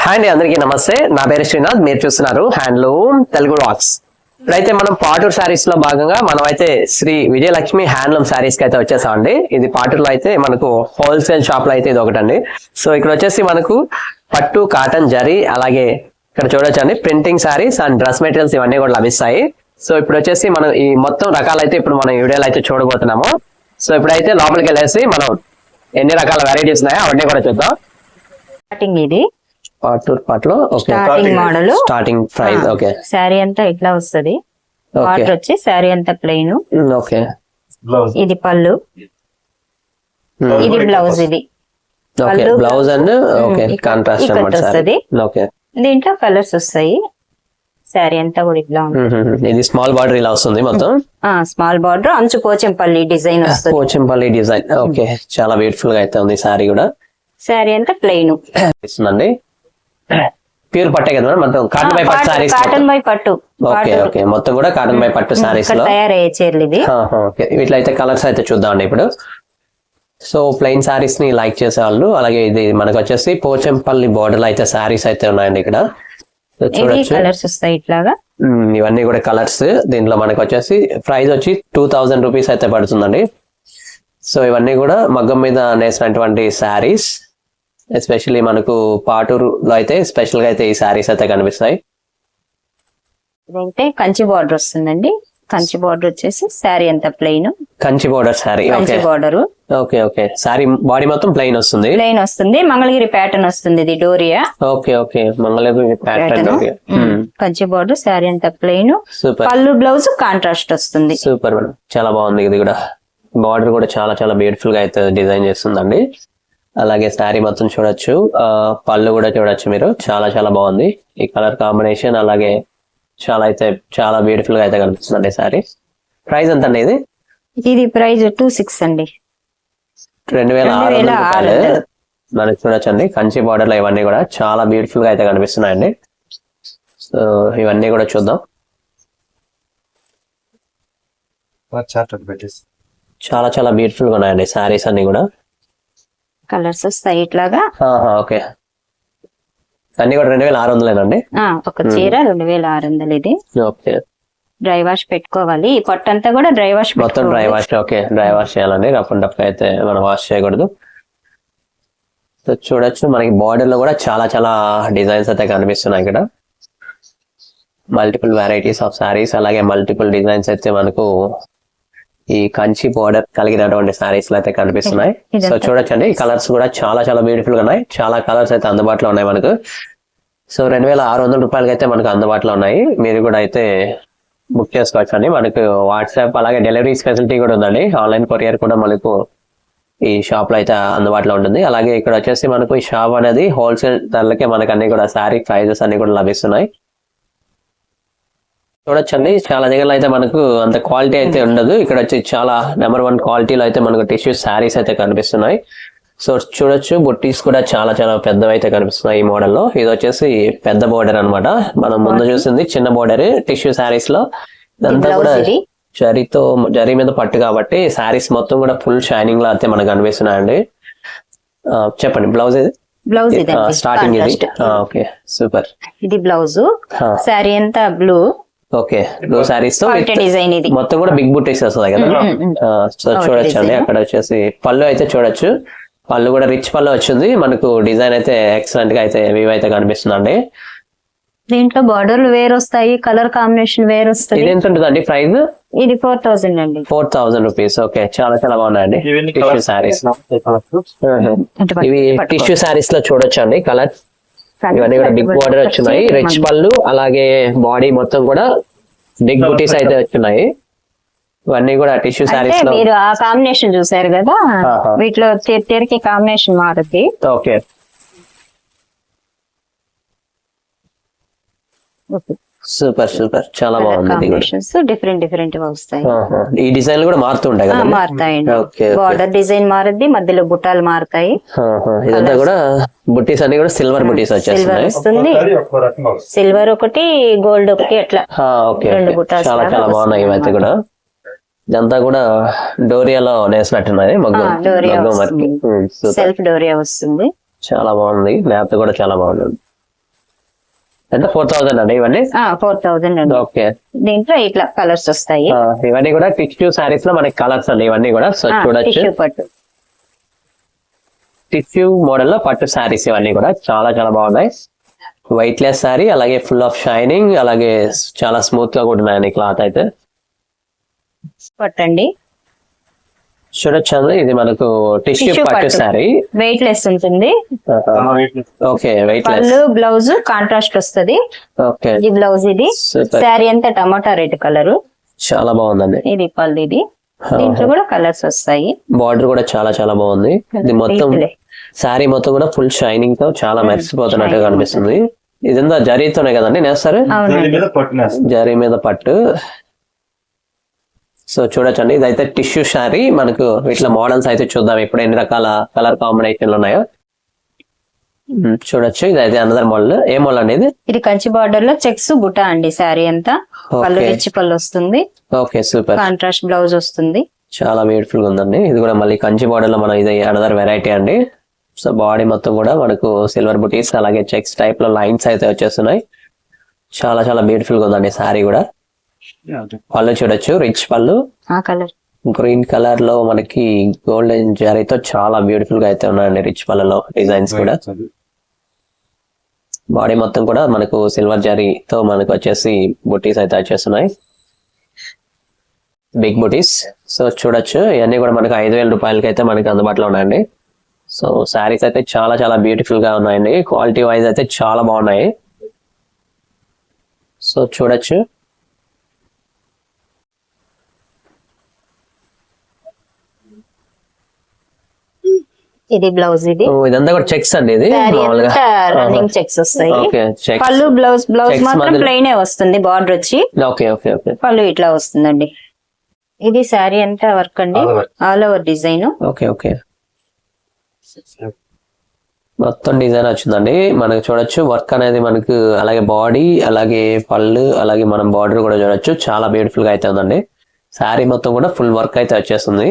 Hi అండి, అందరికీ నమస్తే. నా పేరు శ్రీనాథ్. మీరు చూస్తున్నారు హ్యాండ్లూమ్ తెలుగు వ్లాగ్స్. ఇప్పుడైతే మనం పాటూరు శారీస్ లో భాగంగా మనం అయితే శ్రీ విజయలక్ష్మి హ్యాండ్లూమ్ శారీస్ కి అయితే వచ్చేసామండి. ఇది పాటూరులో అయితే మనకు హోల్సేల్ షాప్ లో అయితే ఇది ఒకటండి. సో ఇక్కడ వచ్చేసి మనకు పట్టు, కాటన్, జరీ, అలాగే ఇక్కడ చూడొచ్చండి printing saris and dress materials ఇవన్నీ కూడా లభిస్తాయి. సో ఇప్పుడు వచ్చేసి మనం ఈ మొత్తం రకాలైతే ఇప్పుడు మనం ఈ వీడియోలో అయితే చూడబోతున్నాము. సో ఇప్పుడైతే లోపలికి వెళ్ళేసి మనం ఎన్ని రకాల వెరైటీస్ ఉన్నాయో అవన్నీ కూడా చూద్దాం. స్టార్టింగ్ ఇది పాటూరు పాటలో starting model, starting price. Okay, sari అంతా ఇట్లా వస్తది. బార్డర్ వచ్చి శారీ అంతా ప్లెయిన్. ఓకే, ఇది పళ్ళు, ఇది బ్లౌజ్. ఇది okay, blouse and okay contrast అన్నమాట వస్తది. ఓకే, దీంట్లో కలర్స్ వస్తాయి. శారీ అంతా కూడా ఇట్లా ఉంటుంది. ఇది స్మాల్ బార్డర్ ఇలా వస్తుంది మొత్తం. స్మాల్ బార్డర్, అంచు పోచంపల్లి డిజైన్ వస్తుంది. పోచంపల్లి డిజైన్. ఓకే, చాలా బ్యూటిఫుల్ గా అయితే ఉంది శారీ కూడా. శారీ అంతా ప్లెయిన్ ఇస్తుందండి. ప్యూర్ పట్టే కదా మొత్తం కాటన్ బై పట్టు సారీస్. కాటన్ బై పట్టు. ఓకే ఓకే, మొత్తం కూడా కాటన్ బై పట్టు సారీస్ లో తయారయ్యే చీరలు ఇది. ఓకే, వీటిలో అయితే కలర్స్ అయితే చూద్దామండి ఇప్పుడు. సో ప్లెయిన్ సారీస్ ని లైక్ చేసే వాళ్ళు, అలాగే ఇది మనకు వచ్చేసి పోచంపల్లి బోర్డర్ అయితే సారీస్ అయితే ఉన్నాయండి ఇక్కడ. చూడొచ్చు, కలర్స్ వస్తాయి ఇట్లాగా. ఇవన్నీ కూడా కలర్స్. దీంట్లో మనకు వచ్చేసి ప్రైస్ వచ్చి 2000 రూపీస్ అయితే పడుతుందండి. సో ఇవన్నీ కూడా మగ్గం మీద నేసినటువంటి శారీస్. ఎస్పెషల్లీ మనకు పాటూరులో అయితే స్పెషల్ గా అయితే ఈ శారీస్ అయితే కనిపిస్తాయి. ఇదైతే కంచి బార్డర్ వస్తుందండి. కంచి బార్డర్ వచ్చేసి శారీ అంతా plain. Kanchi border sari. Kanchi border. Okay okay, sari body మొత్తం ప్లెయిన్ వస్తుంది. ప్లెయిన్ వస్తుంది. మంగళగిరి ప్యాటర్న్ వస్తుంది. ఇది doria. Okay okay, Mangalagiri pattern. Kanchi border, sari అంతా ప్లెయిన్. సూపర్. పళ్ళు బ్లౌజ్ కాంట్రాస్ట్ వస్తుంది. సూపర్ మేడం, చాలా బాగుంది. ఇది కూడా బార్డర్ కూడా చాలా చాలా బ్యూటిఫుల్ గా అయితే డిజైన్ చేస్తుందండి. అలాగే శారీ మొత్తం చూడొచ్చు, పళ్ళు కూడా చూడొచ్చు మీరు. చాలా చాలా బాగుంది ఈ కలర్ కాంబినేషన్. అలాగే చాలా అయితే చాలా బ్యూటిఫుల్ గా అయితే కనిపిస్తుందండి శారీ. ప్రైస్ ఎంత అండి ఇది? ఇది ప్రైస్ 26 అండి. 2600 రూపాయలు. మనకి చూడొచ్చండి కంచి బార్డర్ లో ఇవన్నీ కూడా చాలా బ్యూటిఫుల్ గా అయితే కనిపిస్తున్నాయండి. సో ఇవన్నీ కూడా చూద్దాం. చాలా చాలా బ్యూటిఫుల్ గా ఉన్నాయండి శారీస్ అన్ని కూడా. కలర్స్ వస్తాయి ఇట్లాగా. ఓకే, అన్ని కూడా 2600 ఒక చీర 2600 ఇది. ఓకే, డ్రై వాష్ పెట్టుకోవాలి. ఈ పట్టు అంతా కూడా డ్రై వాష్ మొత్తం dry wash. Okay, dry wash చేయాలండి. రఫ్ అండ్ టఫ్ అయితే మనం వాష్ చేయకూడదు. సో చూడొచ్చు, మనకి బార్డర్ లో కూడా చాలా చాలా డిజైన్స్ అయితే కనిపిస్తున్నాయి ఇక్కడ. మల్టిపుల్ వెరైటీస్ ఆఫ్ శారీస్, అలాగే మల్టిపుల్ డిజైన్స్ అయితే మనకు ఈ కంచి బోర్డర్ కలిగినటువంటి శారీస్ లో అయితే కనిపిస్తున్నాయి. సో చూడొచ్చండి, ఈ కలర్స్ కూడా చాలా చాలా బ్యూటిఫుల్ గా ఉన్నాయి. చాలా కలర్స్ అయితే అందుబాటులో ఉన్నాయి మనకు. సో 2600 రూపాయలకి అయితే మనకు అందుబాటులో ఉన్నాయి. మీరు కూడా అయితే బుక్ చేసుకోవచ్చు అండి. మనకు వాట్సాప్ అలాగే డెలివరీ ఫెసిలిటీ కూడా ఉందండి. ఆన్లైన్ కొరియర్ కూడా మనకు ఈ షాప్ లో అయితే అందుబాటులో ఉంటుంది. అలాగే ఇక్కడ వచ్చేసి మనకు ఈ షాప్ అనేది హోల్సేల్ ధరలకే మనకు అన్ని కూడా శారీ ప్రైజెస్ అన్ని కూడా లభిస్తున్నాయి. చూడొచ్చండి, చాలా దగ్గర అయితే మనకు అంత క్వాలిటీ అయితే ఉండదు. ఇక్కడ వచ్చి చాలా నెంబర్ 1 క్వాలిటీలో అయితే మనకు టిష్యూ శారీస్ అయితే కనిపిస్తున్నాయి. సో చూడొచ్చు, బుట్టీస్ కూడా చాలా చాలా పెద్దవి అయితే కనిపిస్తున్నాయి ఈ మోడల్ లో. ఇది వచ్చేసి పెద్ద బోర్డర్ అన్నమాట. మనం ముందు చూసింది చిన్న బోర్డర్ టిష్యూ శారీస్ లో. ఇదంతా కూడా జరీ మీద పట్టు కాబట్టి శారీస్ మొత్తం కూడా ఫుల్ షైనింగ్ లా అయితే మనకు కనిపిస్తున్నాయండి. చెప్పండి, బ్లౌజ్ ఇది. బ్లౌజ్ స్టార్టింగ్ ఇది. Okay, super. ఇది బ్లౌజ్. శారీ అంతా బ్లూ. ఓకే, బ్లూ శారీస్ తో డిజైన్. ఇది మొత్తం కూడా బిగ్ బుట్టీస్ వస్తుంది కదా. సో చూడొచ్చు అండి, అక్కడ వచ్చేసి పళ్ళు అయితే చూడొచ్చు. పళ్ళు కూడా రిచ్ పళ్ళు వచ్చింది మనకు. డిజైన్ అయితే ఎక్సలెంట్ గా అయితే వీవ్ అయితే కనిపిస్తుందండి. దీంట్లో బార్డర్లు వేరు వస్తాయి, కలర్ కాంబినేషన్ వేరు వస్తుంది. ఇది ఎంత ఉంటుందండి ప్రైస్? ఇది 4000 అండి. 4000 రూపీస్. ఓకే, చాలా చాలా బాగున్నాయండి టిష్యూ శారీస్. ఇవి టిష్యూ శారీస్ లో చూడొచ్చు అండి కలర్. ఇవన్నీ కూడా బిగ్ బార్డర్ వచ్చినాయి, రిచ్ పళ్ళు, అలాగే బాడీ మొత్తం కూడా బిగ్ బుటీస్ అయితే వచ్చినాయి. ఇవన్నీ కూడా టిష్యూ శారీస్ లో. మీరు ఆ కాంబినేషన్ చూసారు కదా, వీటిలో తెరికి కాంబినేషన్ మారుద్ది. ఓకే, సూపర్ సూపర్, చాలా బాగుంది. డిఫరెంట్ వస్తాయి. ఈ డిజైన్ కూడా మారుతుంటాయి కదా. మారుతాయండి. బార్డర్ డిజైన్ మారుద్ది, మధ్యలో బుట్టాలు మారుతాయి. ఇదంతా కూడా బుట్టీస్ అన్ని కూడా సిల్వర్ బుట్టీస్ వచ్చేస్తున్నాయి. సిల్వర్ ఒకటి, గోల్డ్ ఒకటి, అట్లా 2 బుట్టాలు. చాలా చాలా బాగున్నాయి ఇవైతే కూడా. ఇదంతా కూడా డోరియాలో నేసినట్టున్నది. సెల్ఫ్ డోరియా వస్తుంది. చాలా బాగుంది. నేత కూడా చాలా బాగుంది. అంటే 4000 అండి ఇవన్నీ. 4000 అండి. ఓకే, దీంట్లో ఇట్లా కలర్స్ వస్తాయి. ఇవన్నీ కూడా టిష్యూ సారీస్ లో మనకి కలర్స్ అండి ఇవన్నీ కూడా. సో చూడొచ్చు, టిష్యూ పట్టు, టిష్యూ మోడల్ లో పట్టు సారీస్ ఇవన్నీ కూడా చాలా చాలా బాగున్నాయి. వైట్ లెస్ సారీ, అలాగే ఫుల్ ఆఫ్ షైనింగ్, అలాగే చాలా స్మూత్ గా కూడా ఉన్నాయండి క్లాత్ అయితే. పట్టండి. చూడొచ్చు, ఇది మనకు టిష్యూ పట్టు సారీ, వెయిట్ లెస్ ఉంటుంది. Okay, weight less. పళ్ళు బ్లౌజ్ కాంట్రాస్ట్ వస్తుంది. ఓకే, ఇది బ్లౌజ్, ఇది శారీ అంతా టమాటా రెడ్ కలర్, చాలా బాగుందండి. ఇది పళ్ళు, ఇది దీంట్లో కూడా కలర్స్ వస్తాయి. బార్డర్ కూడా చాలా చాలా బాగుంది. ఇది మొత్తం శారీ మొత్తం కూడా ఫుల్ షైనింగ్ తో చాలా మెరిసిపోతున్నట్టుగా కనిపిస్తుంది. ఇదంతా జరీతోనే కదండి నేస్తారు, జరీ మీద పట్టు. సో చూడొచ్చండి, ఇదైతే టిష్యూ శారీ. మనకు ఇట్లా మోడల్స్ అయితే చూద్దాం ఇప్పుడు ఎన్ని రకాల కలర్ కాంబినేషన్లు ఉన్నాయో. చూడొచ్చు, ఇదైతే అనదర్ మోడల్. ఏ మోడల్ అనేది? ఇది కంచి బార్డర్ లో చెక్స్ బుటా అండి. శారీ అంతా పళ్ళు రిచ్ పళ్ళు వస్తుంది. Okay, super. కాంట్రాస్ట్ బ్లౌజ్ వస్తుంది. చాలా బ్యూటిఫుల్ గా ఉందండి. ఇది కూడా మళ్ళీ కంచి బార్డర్ లో మనం ఇది అనదర్ వెరైటీ అండి. సో బాడీ మొత్తం కూడా మనకు సిల్వర్ బుటీస్, అలాగే చెక్స్ టైప్ లో లైన్స్ అయితే వచ్చేస్తున్నాయి. చాలా చాలా బ్యూటిఫుల్ గా ఉందండి శారీ కూడా. పళ్ళు చూడొచ్చు, రిచ్ పళ్ళు, కలర్ గ్రీన్ కలర్ లో మనకి గోల్డెన్ జరీతో చాలా బ్యూటిఫుల్ గా అయితే ఉన్నాయండి రిచ్ పళ్ళలో డిజైన్స్ కూడా. బాడీ మొత్తం కూడా మనకు సిల్వర్ జరీతో మనకు వచ్చేసి బుటీస్ అయితే వచ్చేస్తున్నాయి, బిగ్ బుటీస్. సో చూడొచ్చు, ఇవన్నీ కూడా మనకు 5000 రూపాయలకి అయితే మనకి అందుబాటులో ఉన్నాయండి. సో శారీస్ అయితే చాలా చాలా బ్యూటిఫుల్ గా ఉన్నాయండి. క్వాలిటీ వైజ్ అయితే చాలా బాగున్నాయి. సో చూడొచ్చు, ఇది బ్లౌజ్, ఇది ఇదంతా కూడా చెక్స్ అండి. ఇది రన్నింగ్ చెక్స్ వస్తాయి. Okay, checks. పళ్ళు బ్లౌజ్ మాత్రం ప్లెయిన్ వస్తుంది, బార్డర్ వచ్చి. ఓకే ఓకే ఓకే, పళ్ళు ఇట్లా వస్తుందండి. ఇది శారీ అంతా వర్క్ అండి, all over design. Okay okay, మొత్తం డిజైన్ వచ్చిందండి. మనకు చూడొచ్చు వర్క్ అనేది మనకు, అలాగే బాడీ, అలాగే పళ్ళు, అలాగే మనం బార్డర్ కూడా చూడొచ్చు. చాలా బ్యూటిఫుల్ గా అయితే ఉందండి. శారీ మొత్తం కూడా ఫుల్ వర్క్ అయితే వచ్చేస్తుంది.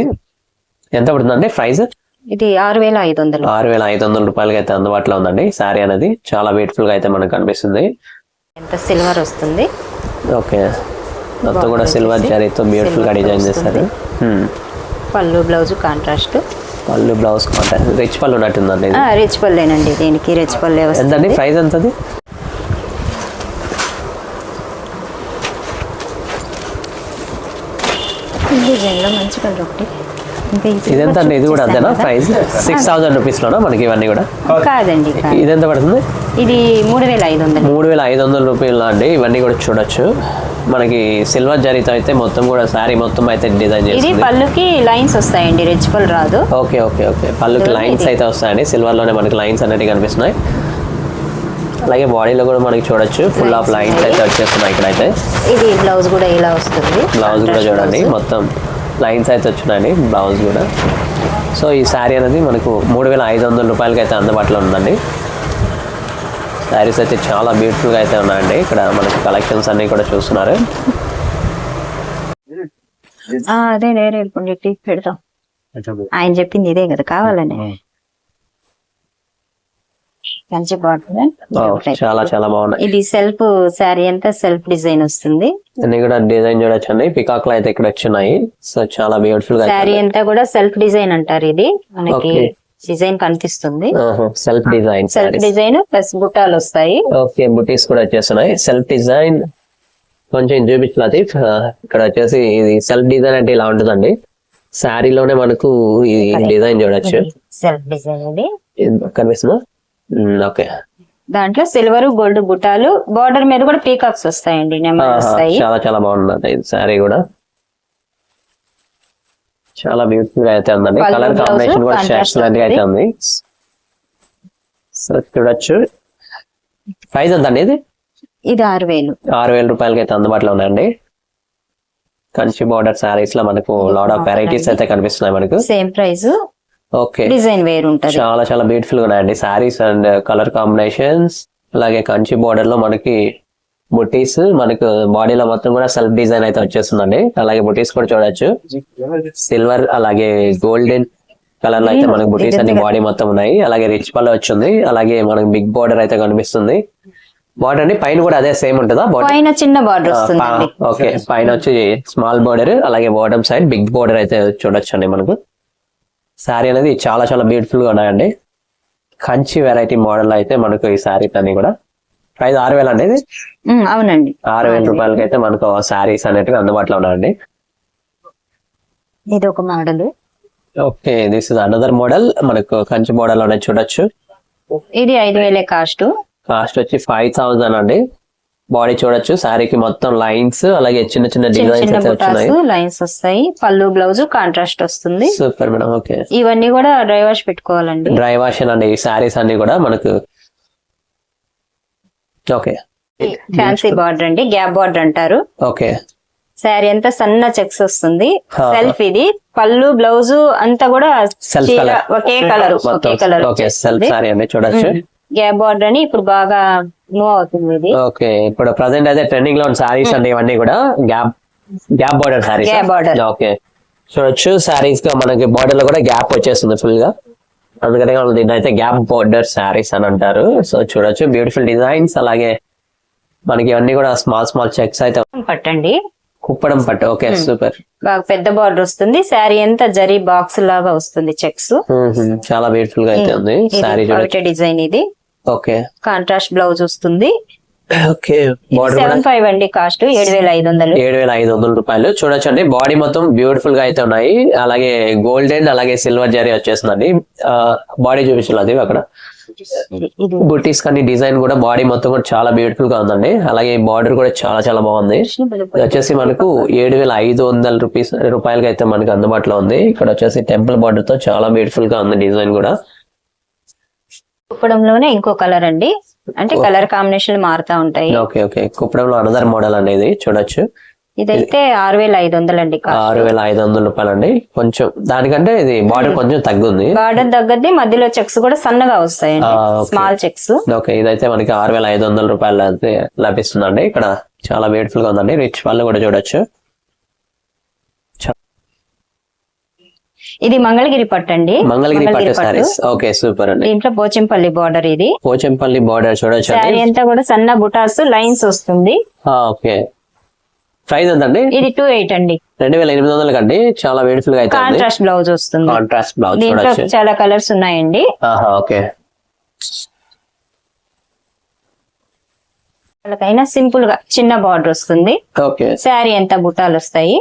ఎంత పడుతుందండి ప్రైస్? ఇది 6500. 6500 రూపాయలకి అయితే అందుబాటులో ఉందండి. శారీ అనేది చాలా బ్యూటిఫుల్ గా అయితే మనకు కనిపిస్తుంది. ఎంత సిల్వర్ వస్తుంది. ఓకే, మొత్తం కూడా సిల్వర్ జరీతో బ్యూటిఫుల్ గా డిజైన్ చేస్తారు. పళ్ళు బ్లౌజ్ కాంట్రాస్ట్, పళ్ళు బ్లౌజ్ కాంట్రాస్ట్, రిచ్ పళ్ళు ఉన్నట్టుందండి. రిచ్ పళ్ళేనండి, దీనికి రిచ్ పళ్ళే వస్తుంది. ఎంతండి ప్రైస్? ఎంతది? డిజైన్ లో మంచి కలర్ ఒకటి. ఇదెంత అండి? ఇది కూడా అంతేనా ప్రైస్? 6000 రూపీస్ లోనా మనకి ఇవన్నీ కూడా? కాదండి, ఇదెంత పడుతుంది? ఇది 3500. 3500 రూపాయలు అండి. ఇవన్నీ కూడా చూడొచ్చు. మనకి సిల్వర్ జరీతో అయితే మొత్తం కూడా శారీ మొత్తం అయితే డిజైన్ చేసి. ఇది పళ్ళుకి లైన్స్ వస్తాయండి, రిచ్ పళ్ళు రాదు. ఓకే ఓకే ఓకే, పళ్ళుకి లైన్స్ అయితే వస్తాయండి. సిల్వర్ లోనే మనకి లైన్స్ అనేవి కనిపిస్తున్నాయి. అలాగే బాడీలో కూడా మనకి చూడొచ్చు ఫుల్ ఆఫ్ లైన్స్ అయితే వచ్చేస్తున్నాయి ఇక్కడైతే. ఇది బ్లౌజ్ కూడా ఇలా వస్తుంది. బ్లౌజ్ కూడా చూడండి, మొత్తం లైన్స్ అయితే వచ్చినాయండి బ్లౌజ్ కూడా. సో ఈ శారీ అనేది మనకు 3500 రూపాయలకి అయితే అందుబాటులో ఉందండి. శారీస్ అయితే చాలా బ్యూటిఫుల్ గా అయితే ఉన్నాయండి. ఇక్కడ మనకి కలెక్షన్స్ అన్ని కూడా చూస్తున్నారు. అదే నేరే పెడతాం, ఆయన చెప్పింది ఇదే కదా కావాలని. కంచి బార్డర్ చాలా చాలా బాగున్నాయి. ఇది సెల్ఫ్ శారీ అంతా సెల్ఫ్ డిజైన్ వస్తుంది. అన్ని కూడా డిజైన్ చూడొచ్చండి. పికాక్ లో అయితే ఇక్కడ వచ్చినాయి. సో చాలా బ్యూటిఫుల్ గా శారీ అంతా కూడా సెల్ఫ్ డిజైన్ అంటారు. ఇది మనకి డిజైన్ కనిపిస్తుంది. సెల్ఫ్ డిజైన్ ప్లస్ బుట్టాలు వస్తాయి. ఓకే, బుటీస్ కూడా వచ్చేస్తున్నాయి. సెల్ఫ్ డిజైన్ కొంచెం చూపించు లతీఫ్. ఇక్కడ వచ్చేసి ఇది సెల్ఫ్ డిజైన్ అంటే ఇలా ఉంటుందండి. శారీలోనే మనకు ఈ డిజైన్ చూడొచ్చు. సెల్ఫ్ డిజైన్ ఇది కనిపిస్తుందా? ఓకే, దాంట్లో సిల్వర్ గోల్డ్ బుట్టాలు, బార్డర్ మీద కూడా పీకాక్స్ వస్తాయండి, నెంబర్ వస్తాయి. చాలా చాలా బాగుంది ఇది శారీ కూడా. చాలా బ్యూటిఫుల్ గా అయితే ఉందండి. కలర్ కాంబినేషన్ కూడా ఎక్సలెంట్ గా అయితే ఉంది. సో చూడొచ్చు. ప్రైస్ ఎంత అండి ఇది? ఇది 6000. 6000 రూపాయలకి అయితే అందుబాటులో ఉన్నాయండి. కంచి బార్డర్ శారీస్ లో మనకు లాట్ ఆఫ్ వెరైటీస్ అయితే కనిపిస్తున్నాయి మనకు. Same price. ఓకే, డిజైన్ వేరు ఉంటుంది. చాలా చాలా బ్యూటిఫుల్ గా ఉన్నాయండి శారీస్ అండ్ కలర్ కాంబినేషన్స్. అలాగే కంచి బార్డర్ లో మనకి బుటీస్, మనకు బాడీలో మొత్తం కూడా సెల్ఫ్ డిజైన్ అయితే వచ్చేస్తుందండి. అలాగే బుటీస్ కూడా చూడొచ్చు. సిల్వర్ అలాగే గోల్డెన్ కలర్ లో అయితే మనకి బుటీస్ అన్ని బాడీ మొత్తం ఉన్నాయి. అలాగే రిచ్ పళ్ళు వచ్చింది. అలాగే మనకి బిగ్ బార్డర్ అయితే కనిపిస్తుంది. బార్డర్ అండి పైన కూడా అదే సేమ్ ఉంటుందా బార్డర్? పైన చిన్న బార్డర్ వస్తుంది. ఓకే, పైన వచ్చి స్మాల్ బార్డర్, అలాగే బాటమ్ సైడ్ బిగ్ బార్డర్ అయితే చూడొచ్చు అండి మనకు. శారీ అనేది చాలా చాలా బ్యూటిఫుల్ గా ఉన్నాయండి. కంచి వెరైటీ మోడల్ అయితే మనకు ఈ శారీ అన్ని కూడా ప్రైస్ 6,000 అనేది. అవునండి, 6,000 రూపాయలకి అయితే మనకు శారీస్ అనేటివి అందుబాటులో ఉన్నాయండి. ఇది ఒక model. Okay, this is another model. మనకు కంచి మోడల్ లోనే చూడొచ్చు. ఇది 5,000 కాస్ట్. కాస్ట్ వచ్చి 5,000 అండి. బాడీ చూడొచ్చు, శారీకి మొత్తం లైన్స్ అలాగే చిన్న చిన్న డిజైన్స్ అయితే వచ్చినాయి. లైన్స్ వస్తాయి. పళ్ళు బ్లౌజ్ కాంట్రాస్ట్ వస్తుంది. Super madam. ఓకే, ఇవన్నీ కూడా డ్రై వాష్ పెట్టుకోవాలండి. డ్రై వాష్ అండి ఈ శారీస్ అన్ని కూడా మనకు. ఓకే, ఫ్యాన్సీ బార్డర్ అండి, గ్యాప్ బార్డర్ అంటారు. ఓకే, శారీ అంతా సన్న చెక్స్ వస్తుంది. సెల్ఫ్ ఇది. పళ్ళు బ్లౌజ్ అంతా కూడా సెల్ఫ్ కలర్, ఒకే కలర్. ఒకే కలర్. ఓకే, సెల్ఫ్ శారీ అండి చూడొచ్చు. గ్యాప్ బార్డర్ అని ఇప్పుడు బాగా మూవ్ అవుతుంది ఇది. ఓకే, ఇప్పుడు ప్రజెంట్ అయితే ట్రెండింగ్ లో ఉన్న శారీస్ అండి ఇవన్నీ కూడా gap border saris. Gap border. Okay, చూడొచ్చు శారీస్ గా మనకి బార్డర్ లో కూడా గ్యాప్ వచ్చేస్తుంది ఫుల్ గా. అందుకనే దీన్ని అయితే గ్యాప్ బార్డర్ శారీస్ అని అంటారు. సో చూడొచ్చు బ్యూటిఫుల్ డిజైన్స్, అలాగే మనకి ఇవన్నీ కూడా స్మాల్ స్మాల్ చెక్స్ అయితే. పట్టండి, కుప్పడం పట్టు. Okay, super. బాగా పెద్ద బార్డర్ వస్తుంది. శారీ అంతా జరీ బాక్స్ లాగా వస్తుంది చెక్స్. చాలా బ్యూటిఫుల్ గా అయితే ఉంది శారీ. డిజైన్ ఇది. ఓకే, కాంట్రాస్ట్ బ్లౌజ్ వస్తుంది. ఓకే, బార్డర్ 7,500 అండి కాస్ట్. 7,500. 7,500 రూపాయలు. చూడొచ్చండి బాడీ మొత్తం బ్యూటిఫుల్ గా అయితే ఉన్నాయి. అలాగే గోల్డెన్ అలాగే సిల్వర్ జరీ వచ్చేస్తుందండి. బాడీ చూపించాలి అక్కడ బుటీస్ కానీ డిజైన్ కూడా బాడీ మొత్తం కూడా చాలా బ్యూటిఫుల్ గా ఉందండి. అలాగే బార్డర్ కూడా చాలా చాలా బాగుంది. ఇది వచ్చేసి మనకు 7,500 రూపాయలకి అయితే మనకు అందుబాటులో ఉంది. ఇక్కడ వచ్చేసి టెంపుల్ బార్డర్ తో చాలా బ్యూటిఫుల్ గా ఉంది డిజైన్ కూడా. కుప్పడంలోనే ఇంకో కలర్ అండి, అంటే కలర్ కాంబినేషన్ మారుతా ఉంటాయి. ఓకే, ఓకే, కుప్పడంలో అనదర్ మోడల్ అనేది చూడొచ్చు. ఇదైతే 6,500 అండి. 6,500 రూపాయలు అండి. కొంచెం దానికంటే ఇది బార్డర్ కొంచెం తగ్గుంది. బార్డర్ తగ్గద్ది, మధ్యలో చెక్స్ కూడా సన్నగా వస్తాయండి, స్మాల్ చెక్స్. ఓకే, ఇదైతే మనకి 6,500 రూపాయలు అయితే లభిస్తుందండి. ఇక్కడ చాలా బ్యూటిఫుల్ గా ఉందండి. రిచ్ వాళ్ళు కూడా చూడొచ్చు. ఇది మంగళగిరి పట్టు అండి. మంగళగిరి పట్టు సారీస్. ఓకే, సూపర్ అండి. దీంట్లో పోచంపల్లి బార్డర్. ఇది పోచంపల్లి బార్డర్ చూడొచ్చు. శారీ అంతా కూడా సన్న బుటాస్ లైన్స్ వస్తుంది. ఓకే, ప్రైస్ ఎంతండి? ఇది 2,800 అండి. 2,800 కండి. చాలా బ్యూటిఫుల్ గా అయితే కాంట్రాస్ట్ బ్లౌజ్ వస్తుంది. Contrast blouse. దీంట్లో చాలా కలర్స్ ఉన్నాయండి. ఓకే, వాళ్ళకైనా సింపుల్ గా చిన్న బార్డర్ వస్తుంది. ఓకే, శారీ అంతా బుటాలు వస్తాయి.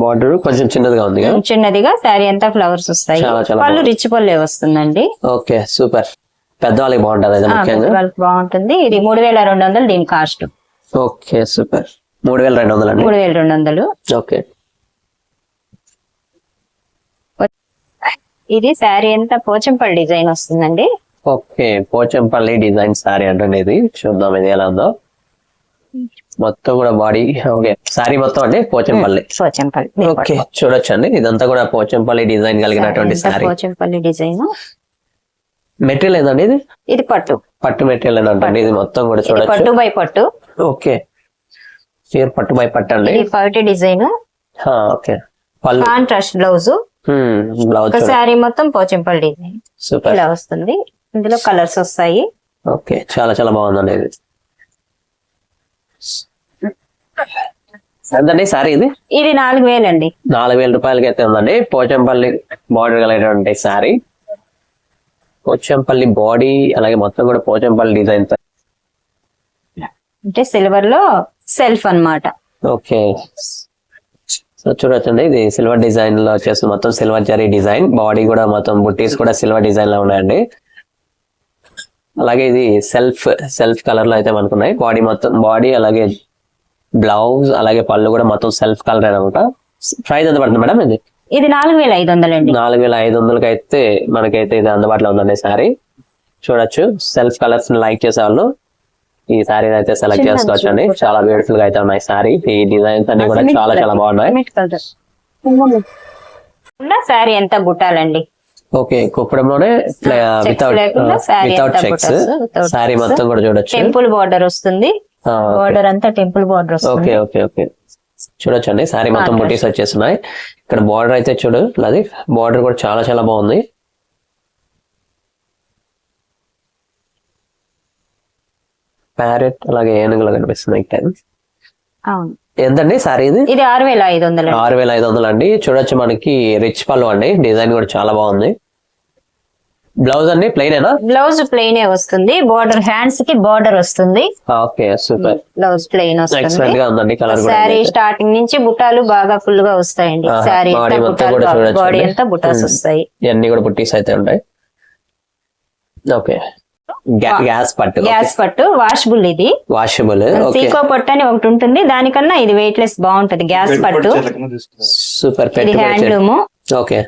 బార్డర్ కొంచెం చిన్నదిగా ఉంది. చిన్నదిగా శారీ అంతా ఫ్లవర్స్ వస్తాయి. పళ్ళు రిచ్ పళ్ళే వస్తుందండి. Okay, super. పెద్దవాళ్ళకి బాగుంటది ముఖ్యంగా. వాళ్ళకి బాగుంటుంది. ఇది 3,200 దీని కాస్ట్. Okay, super. 3,200 అండి. 3,200. ఓకే, ఇది శారీ అంతా పోచంపల్లి డిజైన్ వస్తుందండి. ఓకే, పోచంపల్లి డిజైన్ శారీ అంటే ఇది చూద్దాం ఇది ఎలా ఉందో. మొత్తం కూడా బాడీ. ఓకే, శారీ మొత్తం అండి పోచంపల్లి. ఓకే, చూడొచ్చు అండి ఇదంతా కూడా పోచంపల్లి డిజైన్ కలిగినటువంటి శారీ. పోచంపల్లి డిజైన్. మెటీరియల్ ఏంటండి ఇది? ఇది పట్టు మెటీరియల్ ఏంటండి ఇది మొత్తం కూడా చూడొచ్చు. పట్టు బై పట్టు. ఓకే, ప్యూర్ పట్టు బై పట్టు అండి. పట్టు డిజైన్. ఓకే, పళ్ళు కాంట్రాస్ట్ బ్లౌజ్. బ్లౌజ్ శారీ మొత్తం పోచంపల్లి డిజైన్. సూపర్. ఇలా వస్తుంది. ఇందులో కలర్స్ వస్తాయి. ఓకే, చాలా చాలా బాగుందండి ఇది. ఎంతండి సారీ ఇది? ఇది 4,000 అండి. 4,000 రూపాయలకి అయితే ఉందండి. పోచంపల్లి బార్డర్ కలిగినటువంటి సారీ. పోచంపల్లి బాడీ అలాగే మొత్తం కూడా పోచంపల్లి డిజైన్. అంటే సిల్వర్ లో సెల్ఫ్ అన్నమాట. ఓకే, సో చూడొచ్చండి ఇది సిల్వర్ డిజైన్ లో వచ్చేసి మొత్తం సిల్వర్ జరీ డిజైన్. బాడీ కూడా మొత్తం బుట్టీస్ కూడా సిల్వర్ డిజైన్ లో ఉన్నాయండి. అలాగే ఇది సెల్ఫ్ కలర్ లో అయితే మనకు ఉన్నాయి. బాడీ మొత్తం బాడీ అలాగే బ్లౌజ్ అలాగే పళ్ళు కూడా మొత్తం సెల్ఫ్ కలర్ అనమాట. ప్రైస్ ఎంత పడుతుంది మేడం ఇది? ఇది 4,500 అండి. 4,500కి అయితే మనకైతే ఇది అందుబాటులో ఉందండి సారీ. చూడొచ్చు, సెల్ఫ్ కలర్స్ లైక్ చేసే వాళ్ళు ఈ సారీ అయితే సెలెక్ట్ చేసుకోవచ్చు అండి. చాలా బ్యూటిఫుల్ గా అయితే ఉన్నాయి సారీ. ఈ డిజైన్స్ అన్ని కూడా చాలా చాలా బాగున్నాయి. సారీ ఎంత బుట్టాలండి. ఓకే, కుప్పడంలోనే వితౌట్ చెక్స్ సారీ మొత్తం కూడా చూడొచ్చు. టెంపుల్ బార్డర్ వస్తుంది. బార్డర్ అంతా టెంపుల్ బార్డర్ వస్తుంది. ఓకే ఓకే ఓకే, చూడొచ్చండి సారీ మొత్తం బుటీస్ వచ్చేస్తున్నాయి. ఇక్కడ బార్డర్ అయితే చూడు, అది బార్డర్ కూడా చాలా చాలా బాగుంది. ప్యారెట్ అలాగే ఏనుగులు కనిపిస్తున్నాయి ఇక్కడ. అవును, ఎంతండి సారీ ఇది? ఇది 6500. 6500 అండి. చూడొచ్చు మనకి రిచ్ పళ్ళు అండి, డిజైన్ కూడా చాలా బాగుంది. బ్లౌజ్ అండి ప్లెయినేనా? బ్లౌజ్ ప్లెయిన్ వస్తుంది, బార్డర్ హ్యాండ్స్ కి బార్డర్ వస్తుంది. ఓకే సూపర్, బ్లౌజ్ ప్లెయిన్ వస్తుంది. ఎక్సలెంట్ గా ఉందండి కలర్ కూడా. శారీ స్టార్టింగ్ నుంచి బుటాలు బాగా ఫుల్ గా వస్తాయండి. శారీ బాడీ మొత్తం కూడా చూడొచ్చు, బాడీ అంతా బుటాస్ వస్తాయి. ఇవన్నీ కూడా బుట్టీస్ అయితే ఉంటాయి. ఓకే, గ్యాస్ పట్టు. గ్యాస్ పట్టు వాషబుల్, ఇది వాషబుల్. సీకో పట్టు అని ఒకటి ఉంటుంది, దానికన్నా ఇది వెయిట్ లెస్ బాగుంటది. గ్యాస్ పట్టు సూపర్, ఇది హ్యాండ్లూమ్. ఓకే,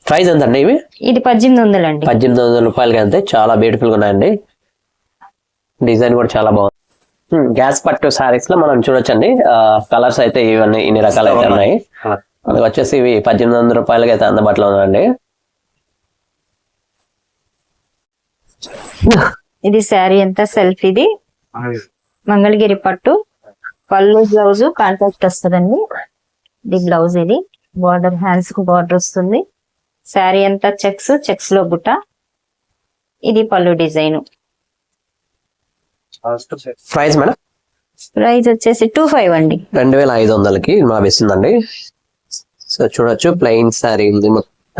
ప్రైస్ ఎంత అండి ఇవి? ఇది 1800 అండి. 1800 రూపాయలకి అంతే. చాలా బ్యూటిఫుల్ గా ఉన్నాయండి, డిజైన్ కూడా చాలా బాగుంది. గ్యాస్ పట్టు సారీస్ లో మనం చూడొచ్చండి కలర్స్ అయితే ఇవన్నీ ఇన్ని రకాలు అయితే ఉన్నాయి. మనకు వచ్చేసి ఇవి 1800 రూపాయలకి అయితే అందుబాటులో ఉందండి. ఇది శారీ అంతా సెల్ఫ్, ఇది మంగళగిరి పట్టు. పళ్ళు బ్లౌజ్ కాంట్రాక్ట్ వస్తుందండి. ఇది బ్లౌజ్, ఇది బార్డర్ హ్యాండ్స్ కు బార్డర్ వస్తుంది. శారీ అంతా చెక్స్ లో బుట్ట. ఇది పళ్ళు డిజైన్. Price madam? ప్రైస్ వచ్చేసి 25 అండి. 2500కి లభిస్తుందండి. సో చూడొచ్చు ప్లెయిన్ శారీ ఉంది,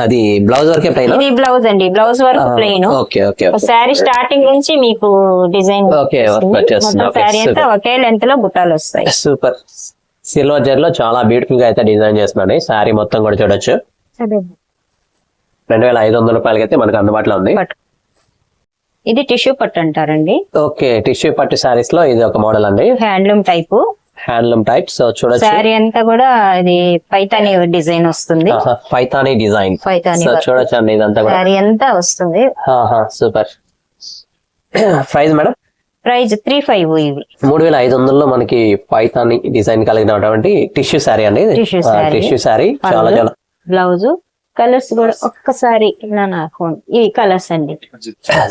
అది బ్లౌజ్ వరకే ప్లెయిన్. ఇది బ్లౌజ్ అండి, బ్లౌజ్ వరకు plain. Okay okay, sari starting నుంచి మీకు డిజైన్ శారీ అంతా ఒకే లెంత్ లో బుట్టాలు వస్తాయి. సూపర్, సిల్వర్ జర్ లో చాలా బ్యూటిఫుల్ గా అయితే డిజైన్ చేస్తున్నాండి. శారీ మొత్తం కూడా చూడొచ్చు. 2500 రూపాయలకి అయితే మనకు అందుబాటులో ఉంది. ఇది టిష్యూ పట్టు అంటారండి. ఓకే, టిష్యూ పట్టు సారీస్ లో ఇది ఒక మోడల్ అండి, handloom type. Handloom type. So చూడొచ్చు శారీ అంతా కూడా ఇది పైతాని డిజైన్ వస్తుంది. పైతాని డిజైన్. పైతాని చూడొచ్చు అండి, ఇదంతా కూడా శారీ అంతా వస్తుంది. సూపర్. Price madam? ప్రైస్ 35. ఇవి 3500లో మనకి పైతాని డిజైన్ కలిగినటువంటి టిష్యూ శారీ అండి. టిష్యూ శారీ చాలా చాలా. బ్లౌజ్ కలర్స్ కూడా ఒక్కసారి ఈ కలర్స్ అండి.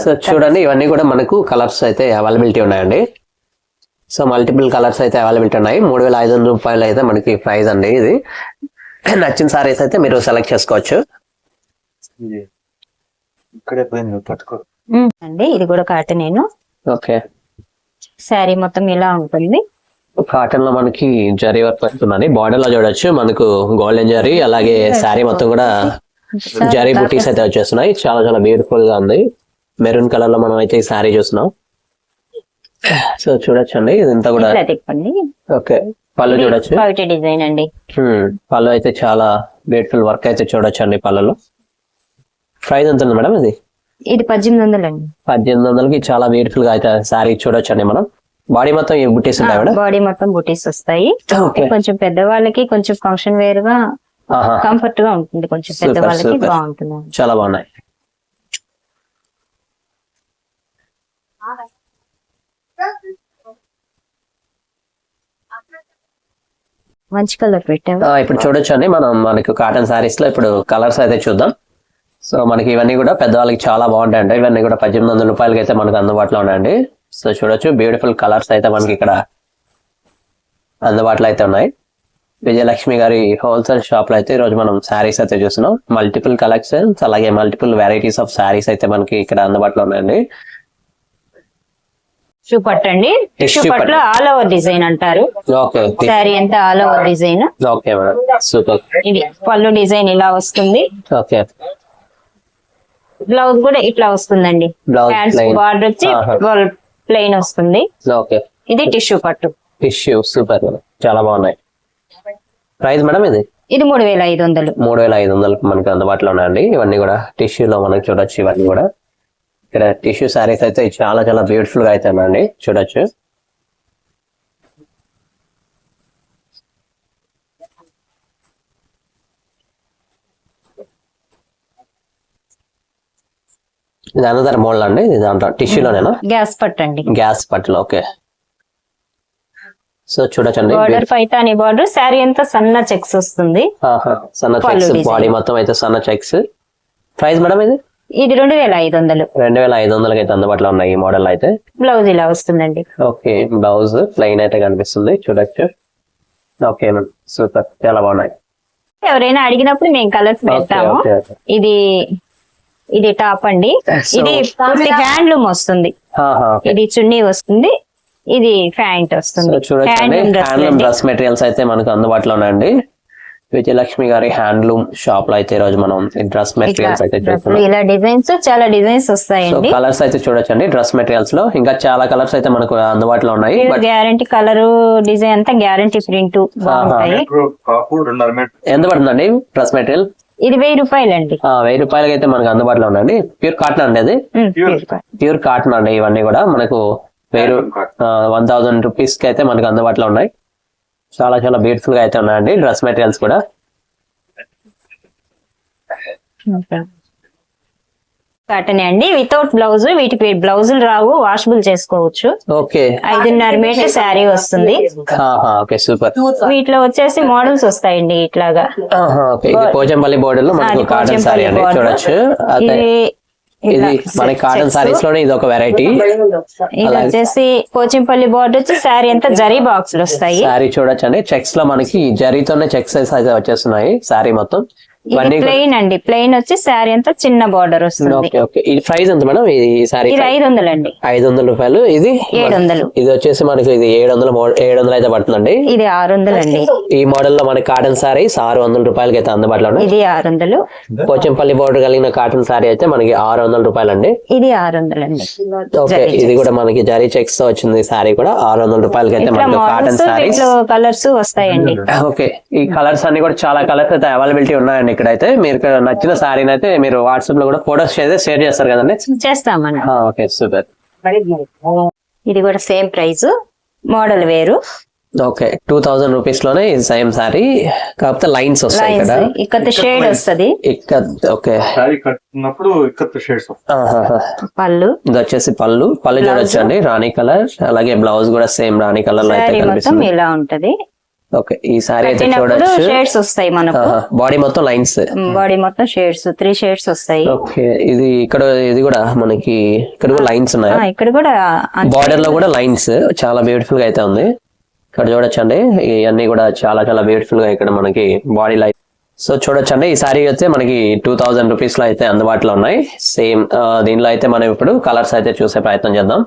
సో చూడండి, ఇవన్నీ కూడా మనకు కలర్స్ అయితే అవైలబిలిటీ ఉన్నాయండి. సో మల్టిపుల్ కలర్స్ అయితే అవైలబిలిటీ ఉన్నాయి. 3500 రూపాయలు అయితే మనకి ప్రైస్ అండి. ఇది నచ్చిన సారీస్ అయితే మీరు సెలెక్ట్ చేసుకోవచ్చు అండి. ఇది కూడా కాటన్. ఓకే, శారీ మొత్తం ఇలా ఉంటుంది. కాటన్ లో మనకి జరీ వర్క్ వస్తుందండి. బార్డర్ లో చూడొచ్చు మనకు గోల్డెన్ జరీ, అలాగే శారీ మొత్తం కూడా జరీ బుటీస్ అయితే వచ్చేస్తున్నాయి. చాలా చాలా బ్యూటిఫుల్ గా ఉంది. మెరూన్ కలర్ లో మనం అయితే ఈ శారీ చూస్తున్నాం. సో చూడొచ్చండి, ఇదంతా కూడా. ఓకే, పళ్ళు చూడొచ్చు, డిజైన్ అండి. పళ్ళు అయితే చాలా బ్యూటిఫుల్ వర్క్ అయితే చూడొచ్చు అండి పళ్ళలో. ప్రైస్ ఎంత ఉంది మేడం ఇది? ఇది 1800 అండి. 1800కి చాలా బ్యూటిఫుల్ గా అయితే శారీ చూడొచ్చు అండి మనం. బాడీ మొత్తం ఈ బుటీస్ ఉంటాయి మేడం? బాడీ మొత్తం బుటీస్ వస్తాయి. కొంచెం పెద్దవాళ్ళకి కొంచెం ఫంక్షన్ వేర్ గా కంఫర్ట్ గా ఉంటుంది, కొంచెం పెద్దవాళ్ళకి బాగుంటుంది. చాలా బాగున్నాయి. మంచి కలర్ పెట్టాము. ఇప్పుడు చూడొచ్చు అండి మనం, మనకు కాటన్ సారీస్ లో ఇప్పుడు కలర్స్ అయితే చూద్దాం. సో మనకి ఇవన్నీ కూడా పెద్దవాళ్ళకి చాలా బాగుంటాయండి. ఇవన్నీ కూడా 1800 రూపాయలకి అయితే మనకు అందుబాటులో ఉన్నాయండి. సో చూడొచ్చు, బ్యూటిఫుల్ కలర్స్ అయితే మనకి ఇక్కడ అందుబాటులో అయితే ఉన్నాయి. విజయలక్ష్మి గారి హోల్సేల్ షాప్ లో అయితే ఈ రోజు మనం శారీస్ అయితే చూస్తున్నాం. మల్టిపుల్ కలెక్షన్స్ అలాగే మల్టిపుల్ వెరైటీస్ ఆఫ్ శారీస్ అయితే మనకి ఇక్కడ అందుబాటులో ఉన్నాయండి. టిష్యూ పట్టు అండి. టిష్యూ పట్టులో ఆల్ ఓవర్ డిజైన్ అంటారు. ఓకే, శారీ అంతా all over design. Okay madam, super. ఇది పళ్ళు డిజైన్ ఇలా వస్తుంది. ఓకే, బ్లౌజ్ కూడా ఇట్లా వస్తుందండి. బార్డర్ వచ్చి ప్లెయిన్ వస్తుంది. ఓకే, ఇది టిష్యూ పట్టు. టిష్యూ సూపర్, చాలా బాగున్నాయి. ప్రైస్ మేడం ఇది? ఇది 3500. 3500 మనకి అందుబాటులో ఉన్నాయండి. ఇవన్నీ కూడా టిష్యూలో మనకి చూడొచ్చు. ఇవన్నీ కూడా ఇక్కడ టిష్యూ శారీస్ అయితే చాలా చాలా బ్యూటిఫుల్ గా అయితే ఉన్నాయండి, చూడొచ్చు. ఇది అనదర్ మోడల్ అండి, ఇది దాంట్లో టిష్యూలోనేనా? గ్యాస్ పట్టు అండి. గ్యాస్ పట్టులో. ఓకే, సో చూడొచ్చండి, బార్డర్ పైతాని బార్డర్. శారీ అంతా సన్న చెక్స్ వస్తుంది. సన్న చెక్స్, బాడీ మొత్తం అయితే సన్న చెక్స్. ప్రైస్ మేడం ఇది? ఇది 2500. 2500కి అయితే అందుబాటులో ఉన్నాయి ఈ మోడల్ అయితే. బ్లౌజ్ ఇలా వస్తుందండి. ఓకే, బ్లౌజ్ ప్లెయిన్ అయితే కనిపిస్తుంది, చూడొచ్చు. ఓకే మేడం, సూపర్, చాలా బాగున్నాయి. ఎవరైనా అడిగినప్పుడు మేము కలర్స్ పెడతాము. ఇది టాప్ అండి. ఇది పూర్తి హ్యాండ్లూమ్ వస్తుంది. ఇది చున్నీ వస్తుంది, ఇది ప్యాంట్ వస్తుంది. సో చూడొచ్చండి హ్యాండ్లూమ్ డ్రెస్ మెటీరియల్స్ అయితే మనకు అందుబాటులో ఉన్నాయండి. విజయలక్ష్మి గారి హ్యాండ్లూమ్ షాప్ లో అయితే ఈ రోజు మనం డ్రెస్ మెటీరియల్స్ అయితే చూస్తున్నాం. ఇలా డిజైన్స్ చాలా డిజైన్స్ వస్తాయండి. కలర్స్ అయితే చూడొచ్చండి డ్రెస్ మెటీరియల్స్ లో ఇంకా చాలా కలర్స్ అయితే మనకు అందుబాటులో ఉన్నాయి. గ్యారంటీ కలర్ డిజైన్ అంతా గ్యారంటీ ప్రింట్ బాగుంటాయి. ఎంత పడుతుందండి డ్రెస్ మెటీరియల్? ఇది 1000 రూపాయలండి. 1000 రూపాయలకి అయితే మనకు అందుబాటులో ఉందండి. ప్యూర్ కాటన్ అండి అది, ప్యూర్ కాటన్ అండి. ఇవన్నీ కూడా మనకు 1000 రూపీస్ కి అయితే మనకు అందుబాటులో ఉన్నాయి. చాలా చాలా బ్యూటిఫుల్ గా అయితే ఉన్నాయండి డ్రెస్ మెటీరియల్స్ కూడా. కాటన్ అండి వితౌట్ బ్లౌజ్. వీటికి బ్లౌజులు రావు, వాషబుల్ చేసుకోవచ్చు. ఓకే 5.5 మీటర్ శారీ వస్తుంది. Okay super. వీటిలో వచ్చేసి మోడల్స్ వస్తాయండి ఇట్లాగా. ఇది పోచంపల్లి బోర్డర్ లో మనకు కాటన్ సారీ అండి చూడొచ్చు. ఇది మన కాటన్ సారీస్ లోనే ఇది ఒక వెరైటీ. ఇది వచ్చేసి పోచంపల్లి బోర్డర్ వచ్చి శారీ అంతా జరీ బాక్సులు వస్తాయి. శారీ చూడొచ్చండి చెక్స్ లో మనకి జరీతోనే చెక్స్ అయితే వచ్చేస్తున్నాయి శారీ మొత్తం. ప్లెయిన్ అండి, ప్లెయిన్ వచ్చి శారీ అంతా చిన్న బార్డర్ వస్తుంది. ఇది ప్రైస్ ఎంత మేడం? ఈ సారీ 500 అండి. 500 రూపాయలు. ఇది 700. ఇది వచ్చేసి మనకి ఇది 700 అయితే పడుతుందండి. ఇది 600 అండి. ఈ మోడల్ లో మనకి కాటన్ సారీస్ 600 రూపాయలకి అయితే అందుబాటులో ఉన్నాయి. ఇది 600. పోచంపల్లి బోర్డర్ కలిగిన కాటన్ సారీ అయితే మనకి 600 రూపాయలు అండి. ఇది 600 అండి. ఓకే ఇది కూడా మనకి జరీ చెక్స్ తో వచ్చింది సారీ కూడా 600 రూపాయలకి అయితే మనకి కాటన్ సారీస్. కలర్స్ వస్తాయండి. ఓకే ఈ కలర్స్ అన్ని కూడా చాలా కలర్స్ అయితే అవైలబిలిటీ ఉన్నాయండి. ఇక్కడైతే మీరు నచ్చిన సారీని అయితే మీరు వాట్సాప్ లో కూడా ఫోటోస్ అయితే షేర్ చేస్తారు కదండి? చేస్తామండి. Okay super. ఇది కూడా సేమ్ ప్రైస్, మోడల్ వేరు. ఓకే 2000 రూపీస్ లోనే సేమ్ సారీ, కాకపోతే లైన్స్ వస్తాయి ఇక్కడ. ఇక్కడ షేడ్ వస్తది. ఓకే పళ్ళు ఇది వచ్చేసి పళ్ళు చూడొచ్చండి రాణి కలర్. అలాగే బ్లౌజ్ కూడా సేమ్ రాణి కలర్ లో అయితే కనిపిస్తుంది. ఇలా ఉంటది. ఓకే ఈ సారీ అయితే చూడొచ్చు. షేడ్స్ వస్తాయి మనకు. బాడీ మొత్తం లైన్స్, బాడీ మొత్తం షేడ్స్ 3 షేడ్స్ వస్తాయి. ఓకే ఇది ఇక్కడ ఇది కూడా మనకి ఇక్కడ కూడా లైన్స్ ఉన్నాయి. ఇక్కడ కూడా బార్డర్ లో కూడా లైన్స్ చాలా బ్యూటిఫుల్ గా అయితే ఉంది. ఇక్కడ చూడొచ్చండి ఇవన్నీ కూడా చాలా చాలా బ్యూటిఫుల్ గా ఇక్కడ మనకి బాడీ లైన్. సో చూడొచ్చండి ఈ సారీ అయితే మనకి 2000 రూపీస్ లో అయితే అందుబాటులో ఉన్నాయి. సేమ్ దీనిలో అయితే మనం ఇప్పుడు కలర్స్ అయితే చూసే ప్రయత్నం చేద్దాం.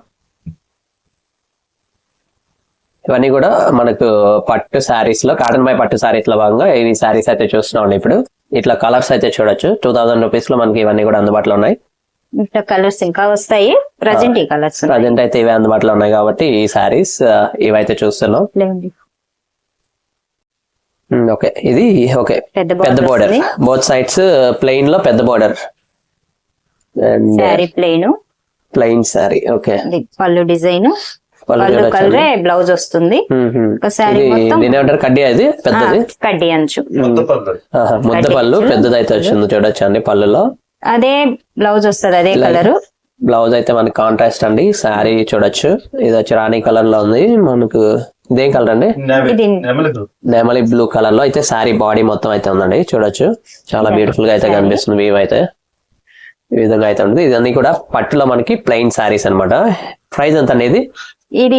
ఇవన్నీ కూడా మనకు పట్టు శారీస్ లో కాటన్ బై పట్టు శారీస్ లో భాగంగా ఈ శారీస్ అయితే చూస్తున్నాం. ఇప్పుడు ఇట్లా కలర్స్ అయితే చూడొచ్చు. 2000 రూపీస్ లో మనకి ఇవన్నీ కూడా అందుబాటులో ఉన్నాయి. ఇంకా కలర్స్ ఇంకా వస్తాయి. ప్రజెంట్ ఈ కలర్స్ ప్రజెంట్ అయితే ఇవే అందుబాటులో ఉన్నాయి కాబట్టి ఈ శారీస్ ఇవైతే చూస్తున్నాం. ఓకే ఇది ఓకే పెద్ద బోర్డర్, బోత్ సైడ్స్ ప్లెయిన్ లో పెద్ద బోర్డర్. ప్లెయిన్ శారీ. ఓకే పళ్ళు డిజైన్, కలరే బ్లౌజ్ వస్తుంది. కడ్డీ అది పెద్దది, కడ్డీ అంచు ముద్ద పళ్ళు పెద్దది అయితే వచ్చింది చూడొచ్చు అండి. పళ్ళులో అదే బ్లౌజ్ వస్తుంది, అదే కలర్ బ్లౌజ్ అయితే మనకి కాంట్రాస్ట్ అండి. శారీ చూడొచ్చు ఇది వచ్చి రాణి కలర్ లో ఉంది మనకు. ఇదేం కలర్ అండి? నెమలి బ్లూ కలర్ లో అయితే శారీ బాడీ మొత్తం అయితే ఉందండి చూడొచ్చు. చాలా బ్యూటిఫుల్ గా అయితే కనిపిస్తుంది. వీవ్ అయితే ఈ విధంగా అయితే ఉంటుంది. ఇదన్నీ కూడా పట్టులో మనకి ప్లెయిన్ శారీస్ అనమాట. ప్రైస్ ఎంత అనేది? ఇది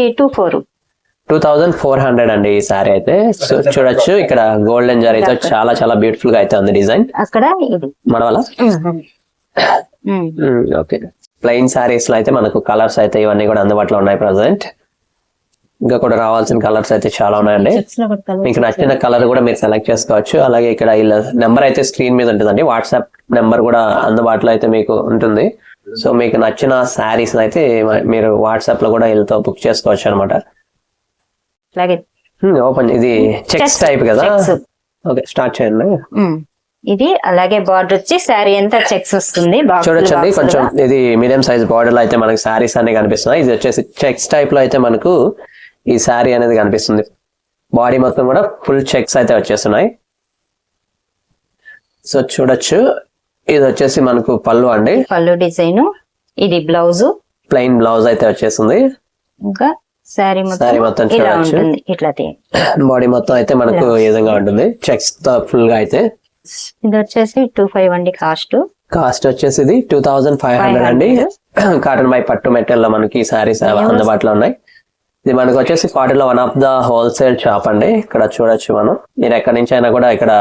2400 అండి ఈ సారీ అయితే. చూడొచ్చు ఇక్కడ గోల్డెన్ జరీతో చాలా చాలా బ్యూటిఫుల్ గా అయితే ఉంది డిజైన్. అక్కడ మన వల్ల ఓకే ప్లెయిన్ సారీస్ లో అయితే మనకు కలర్స్ అయితే ఇవన్నీ కూడా అందుబాటులో ఉన్నాయి ప్రెసెంట్. ఇంకా కూడా రావాల్సిన కలర్స్ అయితే చాలా ఉన్నాయండి. మీకు నచ్చిన కలర్ కూడా మీరు సెలెక్ట్ చేసుకోవచ్చు. అలాగే ఇక్కడ ఇలా నెంబర్ అయితే స్క్రీన్ మీద ఉంటుందండి. వాట్సాప్ నెంబర్ కూడా అందుబాటులో అయితే మీకు ఉంటుంది. సో మీకు నచ్చిన శారీస్ అయితే మీరు వాట్సాప్ లో కూడా వీళ్ళతో బుక్ చేసుకోవచ్చు అనమాట. ఓపెన్ ఇది చెక్స్ టైప్ కదా. ఓకే స్టార్ట్ చేయండి. ఇది అలాగే బార్డర్ వచ్చి శారీ అంతా చెక్స్ వస్తుంది. చూడొచ్చండి కొంచెం ఇది మీడియం సైజ్ బార్డర్ లో అయితే మనకి శారీస్ అన్ని కనిపిస్తున్నాయి. ఇది వచ్చేసి చెక్స్ టైప్ లో అయితే మనకు ఈ శారీ అనేది కనిపిస్తుంది. బాడీ మొత్తం కూడా ఫుల్ చెక్స్ అయితే వచ్చేస్తున్నాయి. సో చూడొచ్చు ఇది వచ్చేసి మనకు పళ్ళు అండి, పళ్ళు డిజైన్. ఇది బ్లౌజ్, ప్లెయిన్ బ్లౌజ్ అయితే వచ్చేసింది. ఇంకా శారీ మొత్తం చూడొచ్చు. బాడీ మొత్తం అయితే మనకు ఈ విధంగా ఉంటుంది చెక్స్ తో ఫుల్ గా అయితే. ఇది వచ్చేసి 2500 అండి. కాస్ట్ వచ్చేసి ఇది 2500 అండి. కాటన్ బై పట్టు మెటీరియల్ లో మనకి శారీస్ అందుబాటులో ఉన్నాయి. ఇది మనకు వచ్చేసి పాటిలో one of the wholesale shop అండి. ఇక్కడ చూడొచ్చు మనం. మీరు ఎక్కడి నుంచి అయినా కూడా ఇక్కడ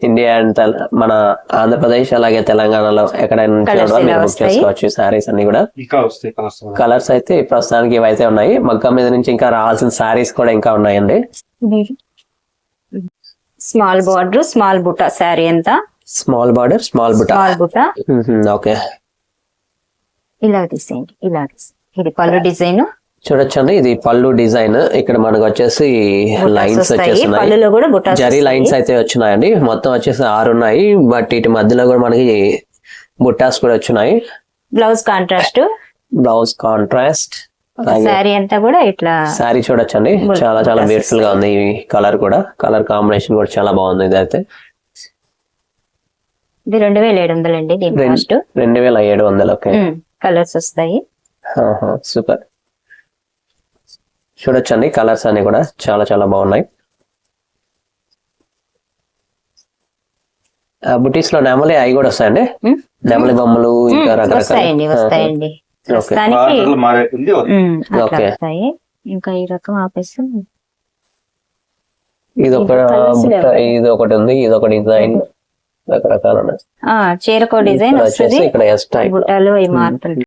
ఇండియా అండ్ మన ఆంధ్రప్రదేశ్ అలాగే తెలంగాణలో ఎక్కడైనా నుంచి Colours కూడా మీరు ఇలా బుక్ వస్తాయి. చేసుకోవచ్చు సారీస్ అన్ని కూడా. ఇంకా వస్తాయి కలర్స్. కలర్స్ అయితే ప్రస్తుతానికి ఇవైతే ఉన్నాయి. మగ్గం మీద నుంచి ఇంకా రావాల్సిన సారీస్ కూడా ఇంకా ఉన్నాయండి. స్మాల్ బార్డర్ స్మాల్ బుటా శారీ ఎంత స్మాల్ బార్డర్ స్మాల్ బుటా. స్మాల్ బుటా ఓకే, ఇలా తీసేయండి. ఇలా ఇది పళ్ళు డిజైన్ చూడొచ్చండి. ఇది పళ్ళు డిజైన్. ఇక్కడ మనకు వచ్చేసి లైన్స్ వస్తాయి. వచ్చేస్తున్నాయి. పళ్ళులో కూడా బుటాస్ జరీ లైన్స్ అయితే వచ్చినాయండి. మొత్తం వచ్చేసి 6 ఉన్నాయి. బట్ ఇటు మధ్యలో కూడా మనకి బుట్టాస్ కూడా వచ్చినాయి. Blouse contrast blouse contrast. Sari అంతా కూడా ఇట్లా శారీ చూడొచ్చండి, చాలా చాలా బుట్టాస్ బ్యూటిఫుల్ గా ఉంది. ఈ కలర్ కూడా, కలర్ కాంబినేషన్ కూడా చాలా బాగుంది. ఇదైతే ఇది 2700 అండి. దీని కాస్ట్ 2700. ఓకే, కలర్స్ వస్తాయి. సూపర్. చూడొచ్చండి కలర్స్ అన్ని కూడా చాలా చాలా బాగున్నాయి. బుటీస్ లో నెమలి అవి కూడా వస్తాయండి. నెమలి బొమ్మలు ఇంకా వస్తాయండి వస్తాయండి ప్రస్తుతానికి బార్డర్లు మారేటుంది. అట్లా ఓకే. వస్తాయి. ఇంకా ఈ రకం ఆపేస్తే ఇది ఒక ఇంకా colours బుట్ట, లేవు. ఇది ఒకటి ఉంది, ఇది ఒక డిజైన్, రకరకాల ఉన్నాయి. చీరకో డిజైన్ ఇక్కడ వస్తుంది. వచ్చేసి ఇక్కడ ఎస్ టైప్ బుట్టాలు అవి మారుతుంది.